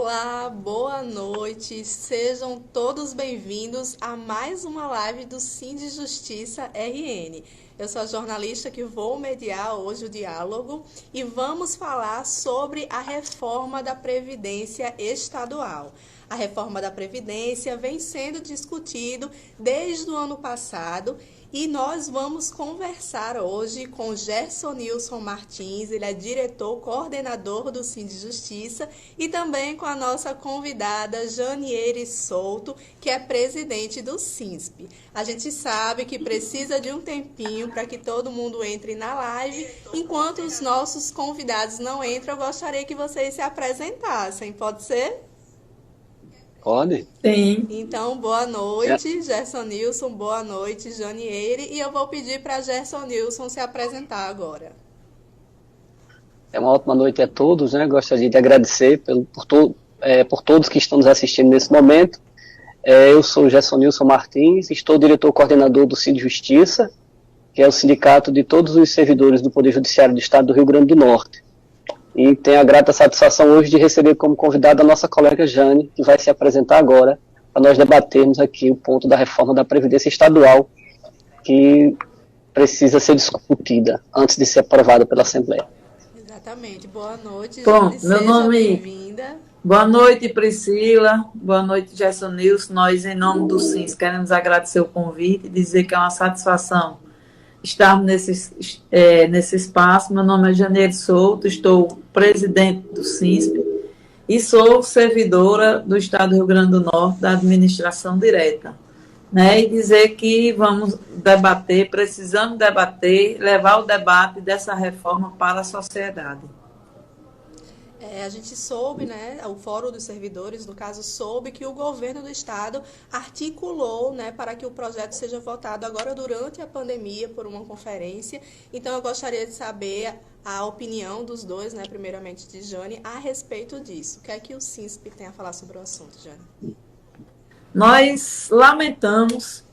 Olá, boa noite, sejam todos bem-vindos a mais uma live do Sind Justiça RN. Eu sou a jornalista que vou mediar hoje o diálogo e vamos falar sobre a reforma da Previdência Estadual. A reforma da Previdência vem sendo discutido desde o ano passado e nós vamos conversar hoje com Gerson Nilson Martins, ele é diretor, coordenador do Sind Justiça, e também com a nossa convidada Janiele Souto, que é presidente do SINSP. A gente sabe que precisa de um tempinho para que todo mundo entre na live. Enquanto os nossos convidados não entram, eu gostaria que vocês se apresentassem, pode ser? Pode? Sim. Então, boa noite, Gerson Nilson, boa noite, Janiele, e eu vou pedir para Gerson Nilson se apresentar agora. Uma ótima noite a todos, né? Gostaria de agradecer por todos que estão nos assistindo nesse momento. Eu sou o Gerson Nilson Martins, estou diretor-coordenador do Sind Justiça, que é o sindicato de todos os servidores do Poder Judiciário do Estado do Rio Grande do Norte. E tenho a grata satisfação hoje de receber como convidada a nossa colega Jane, que vai se apresentar agora, para nós debatermos aqui o ponto da reforma da Previdência Estadual, que precisa ser discutida antes de ser aprovada pela Assembleia. Exatamente. Boa noite, Bom, Jane, meu nome... bem-vinda. Boa noite, Priscila. Boa noite, Gerson Nilson. Nós, em nome do SINS, queremos agradecer o convite e dizer que é uma satisfação estarmos nesse espaço. Meu nome é Janiele Souto, estou presidente do SINSP e sou servidora do Estado do Rio Grande do Norte da administração direta. E dizer que vamos debater, precisamos debater, levar o debate dessa reforma para a sociedade. A gente soube, o Fórum dos Servidores, no caso, soube que o governo do Estado articulou, para que o projeto seja votado agora durante a pandemia por uma conferência. Então, eu gostaria de saber a opinião dos dois, primeiramente de Jane, a respeito disso. O que é que o SINSP tem a falar sobre o assunto, Jane? Nós lamentamos,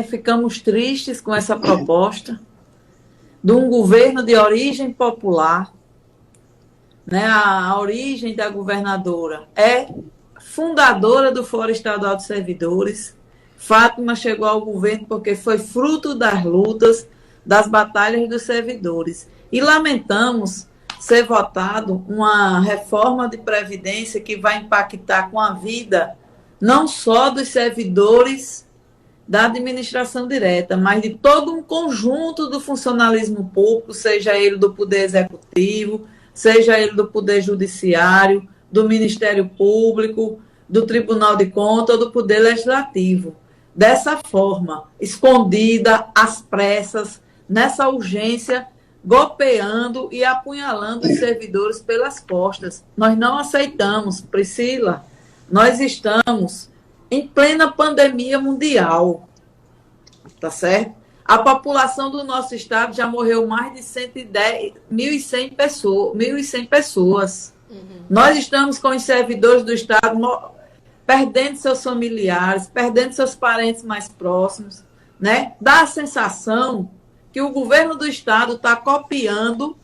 ficamos tristes com essa proposta de um governo de origem popular. A origem da governadora é fundadora do Fórum Estadual de Servidores. Fátima chegou ao governo porque foi fruto das lutas, das batalhas dos servidores. E lamentamos ser votado uma reforma de previdência que vai impactar com a vida não só dos servidores da administração direta, mas de todo um conjunto do funcionalismo público, seja ele do Poder Executivo, seja ele do Poder Judiciário, do Ministério Público, do Tribunal de Contas ou do Poder Legislativo. Dessa forma, escondida, às pressas, nessa urgência, golpeando e apunhalando os servidores pelas costas. Nós não aceitamos, Priscila, nós estamos em plena pandemia mundial, tá certo? A população do nosso estado já morreu mais de 1.100 pessoas. Uhum. Nós estamos com os servidores do estado perdendo seus familiares, perdendo seus parentes mais próximos. Dá a sensação que o governo do estado está copiando,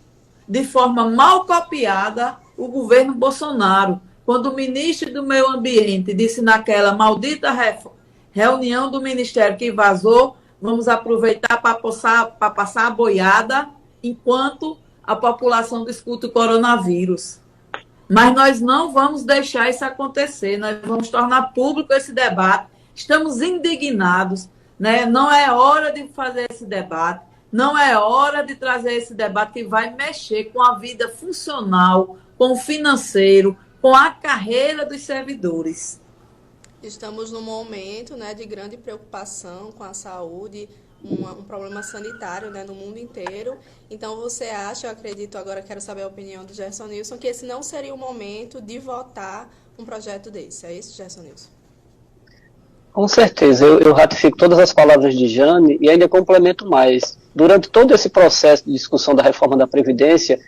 de forma mal copiada, o governo Bolsonaro. Quando o ministro do Meio Ambiente disse naquela maldita reunião do ministério que vazou, vamos aproveitar para passar a boiada enquanto a população discute o coronavírus. Mas nós não vamos deixar isso acontecer, nós vamos tornar público esse debate. Estamos indignados, Não é hora de fazer esse debate, não é hora de trazer esse debate que vai mexer com a vida funcional, com o financeiro, com a carreira dos servidores. Estamos num momento de grande preocupação com a saúde, um problema sanitário no mundo inteiro. Então, você acha, eu acredito, agora quero saber a opinião do Gerson Nilson, que esse não seria o momento de votar um projeto desse. É isso, Gerson Nilson? Com certeza, eu ratifico todas as palavras de Jane e ainda complemento mais. Durante todo esse processo de discussão da reforma da Previdência,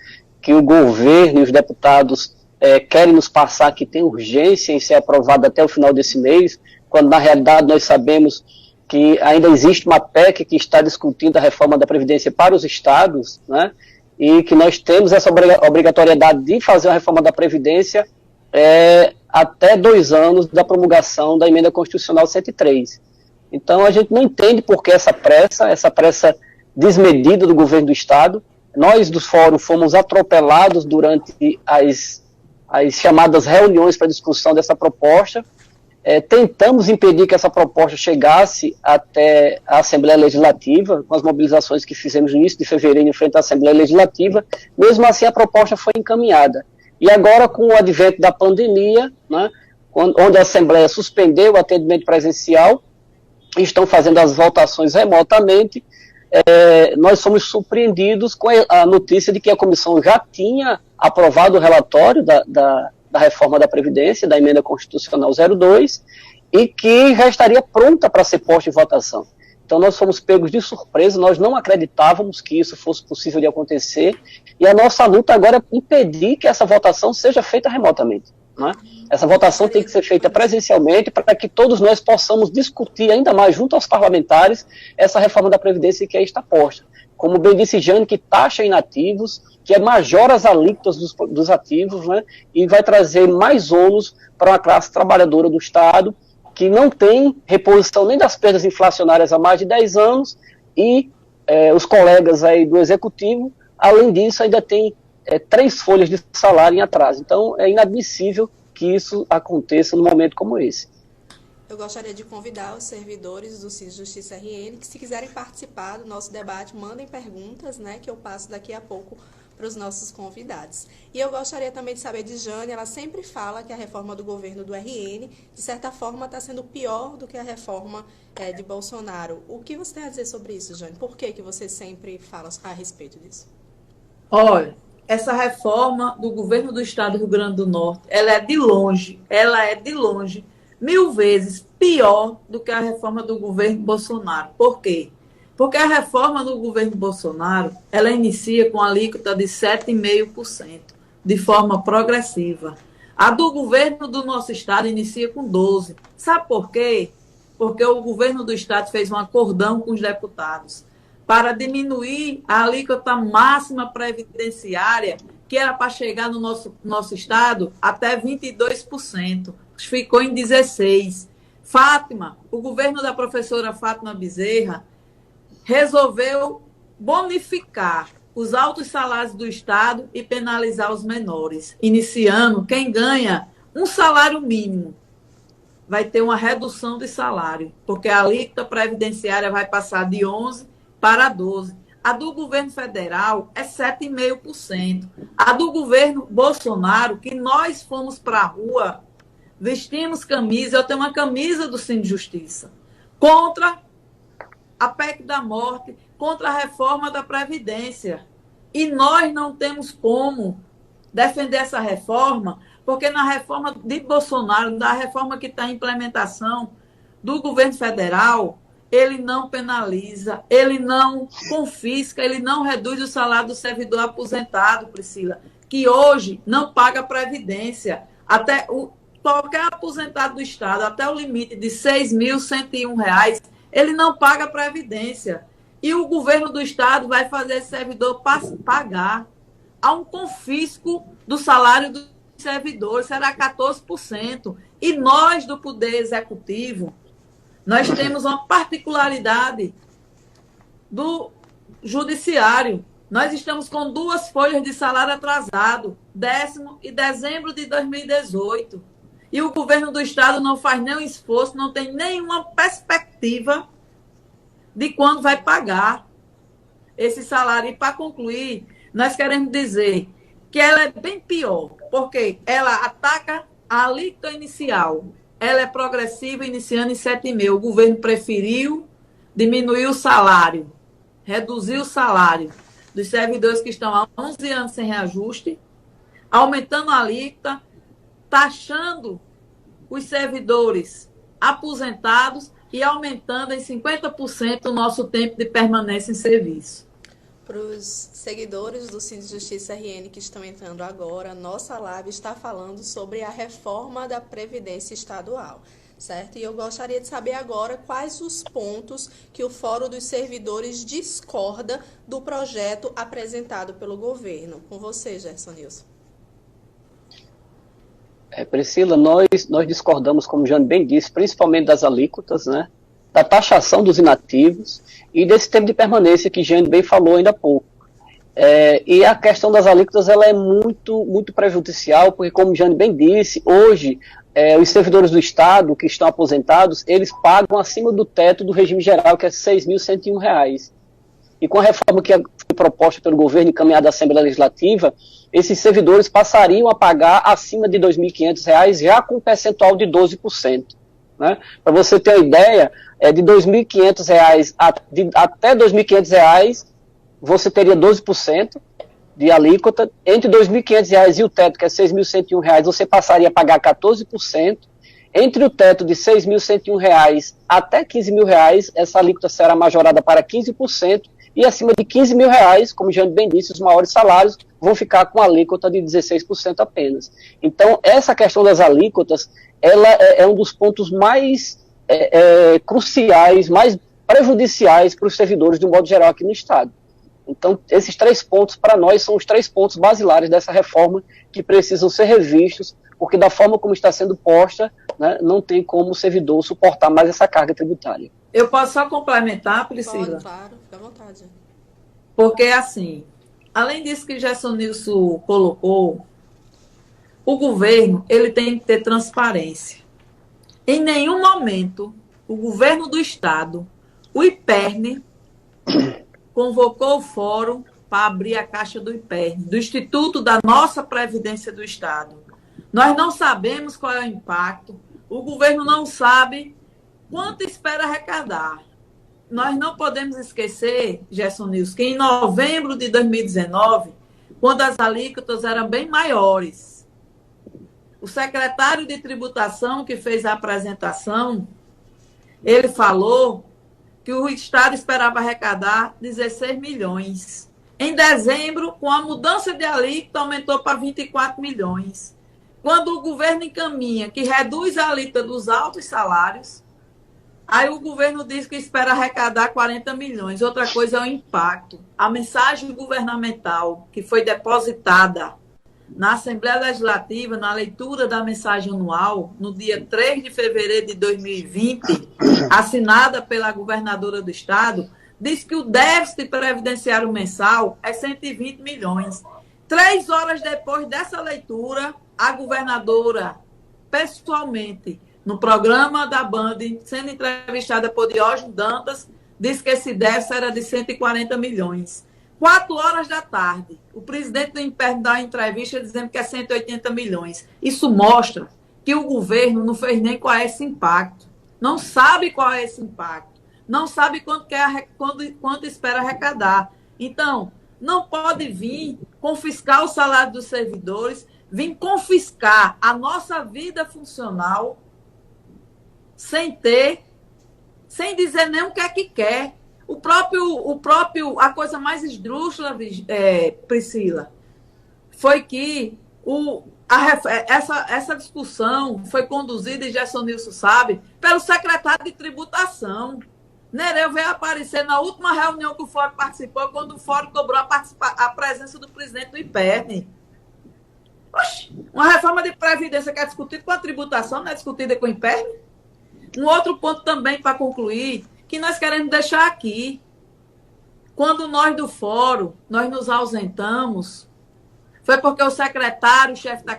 que o governo e os deputados querem nos passar que tem urgência em ser aprovado até o final desse mês, quando na realidade nós sabemos que ainda existe uma PEC que está discutindo a reforma da Previdência para os estados, e que nós temos essa obrigatoriedade de fazer a reforma da Previdência até 2 anos da promulgação da Emenda Constitucional 103. Então, a gente não entende por que essa pressa desmedida do governo do Estado. Nós, do Fórum, fomos atropelados durante as chamadas reuniões para discussão dessa proposta. Tentamos impedir que essa proposta chegasse até a Assembleia Legislativa, com as mobilizações que fizemos no início de fevereiro em frente à Assembleia Legislativa. Mesmo assim, a proposta foi encaminhada. E agora, com o advento da pandemia, né, onde a Assembleia suspendeu o atendimento presencial, estão fazendo as votações remotamente, nós somos surpreendidos com a notícia de que a comissão já tinha aprovado o relatório da reforma da Previdência, da Emenda Constitucional 02, e que já estaria pronta para ser posta em votação. Então nós fomos pegos de surpresa, nós não acreditávamos que isso fosse possível de acontecer, e a nossa luta agora é impedir que essa votação seja feita remotamente. Né? Essa votação tem que ser feita presencialmente para que todos nós possamos discutir ainda mais junto aos parlamentares essa reforma da Previdência que aí está posta. Como bem disse Jane, que taxa inativos, que majora as alíquotas dos ativos, né, e vai trazer mais ônus para uma classe trabalhadora do Estado que não tem reposição nem das perdas inflacionárias há mais de 10 anos e os colegas aí do Executivo, além disso, ainda tem 3 folhas de salário em atraso. Então, é inadmissível que isso aconteça num momento como esse. Eu gostaria de convidar os servidores do CIS Justiça RN que, se quiserem participar do nosso debate, mandem perguntas, né, que eu passo daqui a pouco para os nossos convidados. E eu gostaria também de saber de Jane, ela sempre fala que a reforma do governo do RN, de certa forma, está sendo pior do que a reforma de Bolsonaro. O que você tem a dizer sobre isso, Jane? Por que você sempre fala a respeito disso? Olha, essa reforma do governo do Estado do Rio Grande do Norte, ela é de longe 1000 vezes pior do que a reforma do governo Bolsonaro. Por quê? Porque a reforma do governo Bolsonaro, ela inicia com a alíquota de 7,5%, de forma progressiva. A do governo do nosso Estado inicia com 12%. Sabe por quê? Porque o governo do Estado fez um acordão com os deputados para diminuir a alíquota máxima previdenciária, que era para chegar no nosso Estado até 22%. Ficou em 16%. Fátima, o governo da professora Fátima Bezerra, resolveu bonificar os altos salários do Estado e penalizar os menores. Iniciando, quem ganha um salário mínimo vai ter uma redução de salário, porque a alíquota previdenciária vai passar de 11% para 12%. A do governo federal é 7,5%. A do governo Bolsonaro, que nós fomos para a rua, vestimos camisa, eu tenho uma camisa do Cine Justiça, contra a PEC da morte, contra a reforma da Previdência. E nós não temos como defender essa reforma, porque na reforma de Bolsonaro, na reforma que está em implementação do governo federal, ele não penaliza, ele não confisca, ele não reduz o salário do servidor aposentado, Priscila, que hoje não paga Previdência. Qualquer aposentado do Estado, até o limite de R$ 6.101, ele não paga Previdência. E o governo do Estado vai fazer esse servidor pagar. Há um confisco do salário do servidor, será 14%. E nós, do Poder Executivo, nós temos uma particularidade do Judiciário. Nós estamos com 2 folhas de salário atrasado, 10º e dezembro de 2018. E o governo do Estado não faz nenhum esforço, não tem nenhuma perspectiva de quando vai pagar esse salário. E, para concluir, nós queremos dizer que ela é bem pior, porque ela ataca a alíquota inicial. Ela é progressiva, iniciando em 7,5%. O governo preferiu diminuir o salário, reduzir o salário dos servidores que estão há 11 anos sem reajuste, aumentando a alíquota, taxando os servidores aposentados e aumentando em 50% o nosso tempo de permanência em serviço. Para os seguidores do Cine Justiça RN que estão entrando agora, nossa live está falando sobre a reforma da Previdência Estadual, certo? E eu gostaria de saber agora quais os pontos que o Fórum dos Servidores discorda do projeto apresentado pelo governo. Com você, Gerson Nilson. Priscila, nós discordamos, como o Jane bem disse, principalmente das alíquotas, né, da taxação dos inativos e desse tempo de permanência que Jane bem falou ainda há pouco. E a questão das alíquotas ela é muito, muito prejudicial, porque, como Jane bem disse, hoje os servidores do Estado que estão aposentados, eles pagam acima do teto do regime geral, que é R$ 6.101. E com a reforma que foi proposta pelo governo e encaminhada à Assembleia Legislativa, esses servidores passariam a pagar acima de R$ 2.500, já com um percentual de 12%. Né? Para você ter uma ideia, de R$ 2.500 até R$ 2.500, você teria 12% de alíquota. Entre R$ 2.500 e o teto, que é R$ 6.101, você passaria a pagar 14%. Entre o teto de R$ 6.101 até R$ 15.000, essa alíquota será majorada para 15%. E acima de R$ 15.000, como o Jane bem disse, os maiores salários vão ficar com a alíquota de 16% apenas. Então, essa questão das alíquotas, ela é um dos pontos mais cruciais, mais prejudiciais para os servidores, de um modo geral, aqui no Estado. Então, esses 3 pontos, para nós, são os 3 pontos basilares dessa reforma que precisam ser revistos, porque da forma como está sendo posta, né, não tem como o servidor suportar mais essa carga tributária. Eu posso só complementar, Priscila? Pode, claro, fica à vontade. Porque, assim, além disso que Gerson Nilson colocou, o governo ele tem que ter transparência. Em nenhum momento, o governo do Estado, o IPERN, convocou o fórum para abrir a caixa do IPERN, do Instituto da nossa Previdência do Estado. Nós não sabemos qual é o impacto, o governo não sabe quanto espera arrecadar. Nós não podemos esquecer, Gerson Nilson, que em novembro de 2019, quando as alíquotas eram bem maiores, o secretário de tributação que fez a apresentação, ele falou que o Estado esperava arrecadar 16 milhões. Em dezembro, com a mudança de alíquota, aumentou para 24 milhões. Quando o governo encaminha que reduz a alíquota dos altos salários, aí o governo diz que espera arrecadar 40 milhões. Outra coisa é o impacto. A mensagem governamental que foi depositada na Assembleia Legislativa, na leitura da mensagem anual, no dia 3 de fevereiro de 2020, assinada pela governadora do Estado, diz que o déficit previdenciário mensal é 120 milhões. 3 horas depois dessa leitura, a governadora, pessoalmente, no programa da Band, sendo entrevistada por Diógenes Dantas, disse que esse déficit era de 140 milhões. 4 horas da tarde, o presidente do IPERN dá uma entrevista dizendo que é 180 milhões. Isso mostra que o governo não fez nem qual é esse impacto. Não sabe qual é esse impacto. Não sabe quanto espera arrecadar. Então, não pode vir confiscar o salário dos servidores, vir confiscar a nossa vida funcional sem dizer nem o que é que quer. A coisa mais esdrúxula, Priscila, foi que essa discussão foi conduzida, e Gerson Nilson sabe, pelo secretário de tributação. Nereu veio aparecer na última reunião que o Fórum participou, quando o Fórum cobrou a presença do presidente do IPERN. Oxi, uma reforma de previdência que é discutida com a tributação, não é discutida com o IPERN? Um outro ponto também, para concluir, que nós queremos deixar aqui. Quando nós do Fórum, nós nos ausentamos, foi porque o secretário, o chefe da